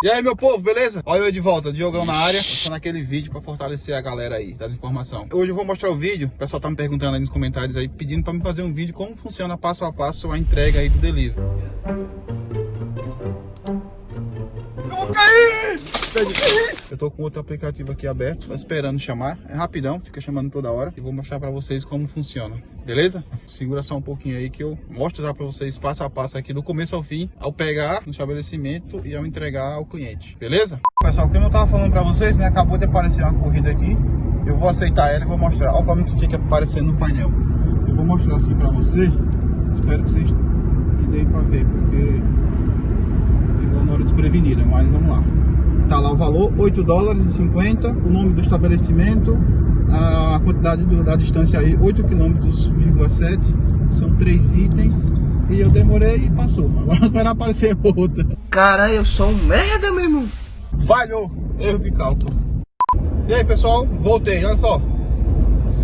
E aí, meu povo, beleza? Olha eu de volta, Diogão na área, postando aquele vídeo pra fortalecer a galera aí, das informações. Hoje eu vou mostrar o vídeo, o pessoal tá me perguntando aí nos comentários aí, pedindo pra me fazer um vídeo como funciona passo a passo a entrega aí do delivery. Eu tô com outro aplicativo aqui aberto, tô esperando chamar, é rapidão, fica chamando toda hora. E vou mostrar pra vocês como funciona, beleza? Segura só um pouquinho aí que eu mostro já pra vocês passo a passo aqui do começo ao fim, ao pegar no estabelecimento e ao entregar ao cliente, beleza? Pessoal, como eu tava falando pra vocês, né, acabou de aparecer uma corrida aqui. Eu vou aceitar ela e vou mostrar, olha como que fica aparecendo no painel. Eu vou mostrar assim pra você, espero que vocês deem pra ver, porque ficou na hora desprevenida, mas vamos lá. Tá lá o valor, $8,50, o nome do estabelecimento, a quantidade da distância aí, 8,7 km, são 3 itens, e eu demorei e passou. Agora não vai aparecer outra. Caralho, eu sou um merda, meu irmão. Falhou, erro de cálculo. E aí, pessoal, voltei, olha só.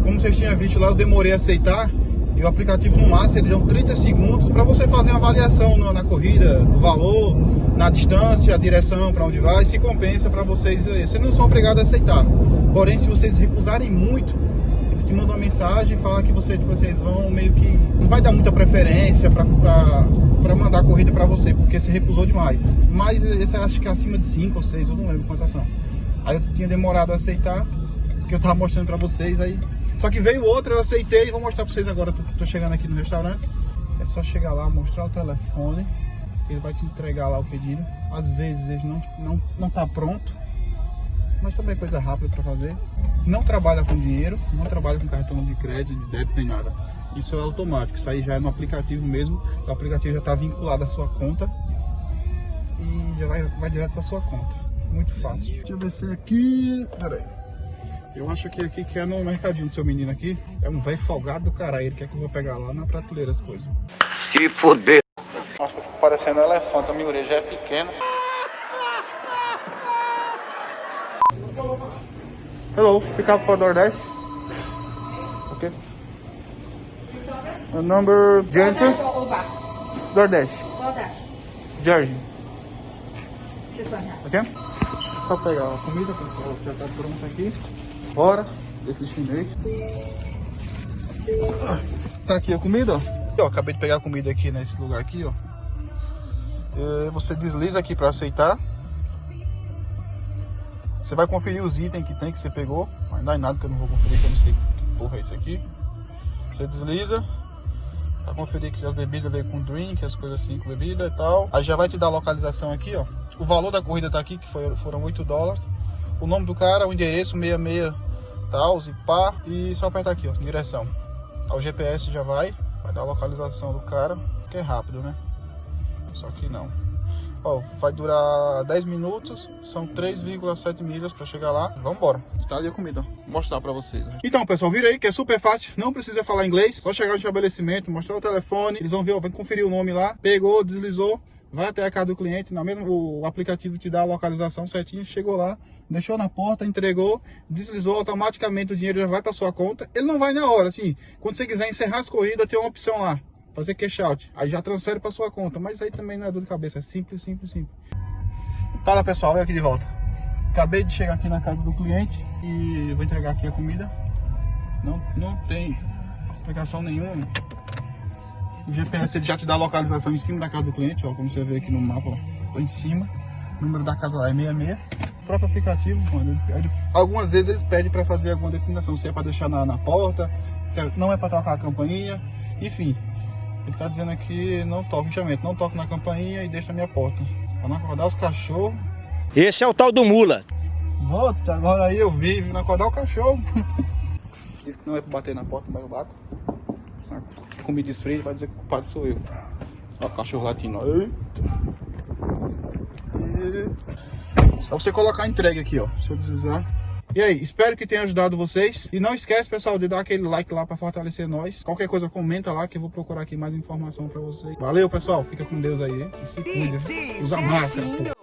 Como vocês tinham visto lá, eu demorei a aceitar. E o aplicativo no máximo ele deu 30 segundos para você fazer uma avaliação na corrida, o valor, na distância, a direção para onde vai, se compensa para vocês. Vocês não são obrigados a aceitar. Porém, se vocês recusarem muito, ele te manda uma mensagem e fala que vocês vão meio que não vai dar muita preferência para mandar a corrida para você, porque você recusou demais. Mas esse acho que é acima de 5 ou 6, eu não lembro quantas são. Aí eu tinha demorado a aceitar, porque eu tava mostrando para vocês aí. Só que veio outra, eu aceitei e vou mostrar pra vocês agora. Tô chegando aqui no restaurante. É só chegar lá, mostrar o telefone. Ele vai te entregar lá o pedido. Às vezes ele não tá pronto, mas também é coisa rápida pra fazer. Não trabalha com dinheiro, não trabalha com cartão de crédito, de débito, nem nada. Isso é automático, isso aí já é no aplicativo mesmo. O aplicativo já tá vinculado à sua conta e já vai direto pra sua conta. Muito fácil. Deixa eu ver se é aqui. Pera aí. Eu acho que aqui que é no mercadinho do seu menino aqui. É um velho folgado do caralho. Ele quer que eu vou pegar lá na prateleira as coisas. Se foder. Nossa, fico parecendo um elefante. A minha orelha já é pequena. Hello, pick up for DoorDash. Ok. Number Jennifer. DoorDash. George. Ok? É só pegar a comida, pessoal. Já tá pronta aqui. Bora, esse chinês. Tá aqui a comida, ó. Acabei de pegar a comida aqui nesse lugar aqui, ó. Você desliza aqui para aceitar. Você vai conferir os itens que tem que você pegou. Mas não dá em nada que eu não vou conferir, que eu não sei que porra é isso aqui. Você desliza para conferir que as bebidas veio com drink, as coisas assim com bebida e tal. Aí já vai te dar a localização aqui, ó. O valor da corrida tá aqui, que foram $8. O nome do cara, o endereço 66 tal, e pá, e só apertar aqui, ó, direção. O GPS já vai dar a localização do cara, que é rápido, né? Só que não. Ó, vai durar 10 minutos, são 3,7 milhas para chegar lá. Vambora. Tá ali a comida, ó. Vou mostrar pra vocês. Então, pessoal, vira aí que é super fácil, não precisa falar inglês, só chegar no estabelecimento, mostrar o telefone, eles vão ver, ó, vai conferir o nome lá, pegou, deslizou, vai até a casa do cliente, o aplicativo te dá a localização certinho, chegou lá, deixou na porta, entregou, deslizou, automaticamente o dinheiro já vai para sua conta. Ele não vai na hora, assim, quando você quiser encerrar as corridas, tem uma opção lá, fazer cash out, aí já transfere para sua conta, mas aí também não é dor de cabeça, é simples, simples, simples. Fala, pessoal, eu aqui de volta. Acabei de chegar aqui na casa do cliente e vou entregar aqui a comida. Não tem aplicação nenhuma. O GPS ele já te dá a localização em cima da casa do cliente, ó, como você vê aqui no mapa, ó, em cima. O número da casa lá é 66. O próprio aplicativo, mano, algumas vezes eles pedem para fazer alguma declinação, se é para deixar na porta, se não é para tocar a campainha, enfim. Ele tá dizendo aqui, não toque, justamente, não toque na campainha e deixa na minha porta, para não acordar os cachorros. Esse é o tal do mula. Volta, agora aí eu vivo, não acordar o cachorro. Diz que não é para bater na porta, mas eu bato. Comida esfria, vai dizer que o culpado sou eu. Ó, o cachorro latindo, ó. Só você colocar a entrega aqui, ó. Deixa eu deslizar. E aí, espero que tenha ajudado vocês. E não esquece, pessoal, de dar aquele like lá para fortalecer nós. Qualquer coisa, comenta lá que eu vou procurar aqui mais informação para vocês. Valeu, pessoal. Fica com Deus aí. E se cuida. Usa máscara.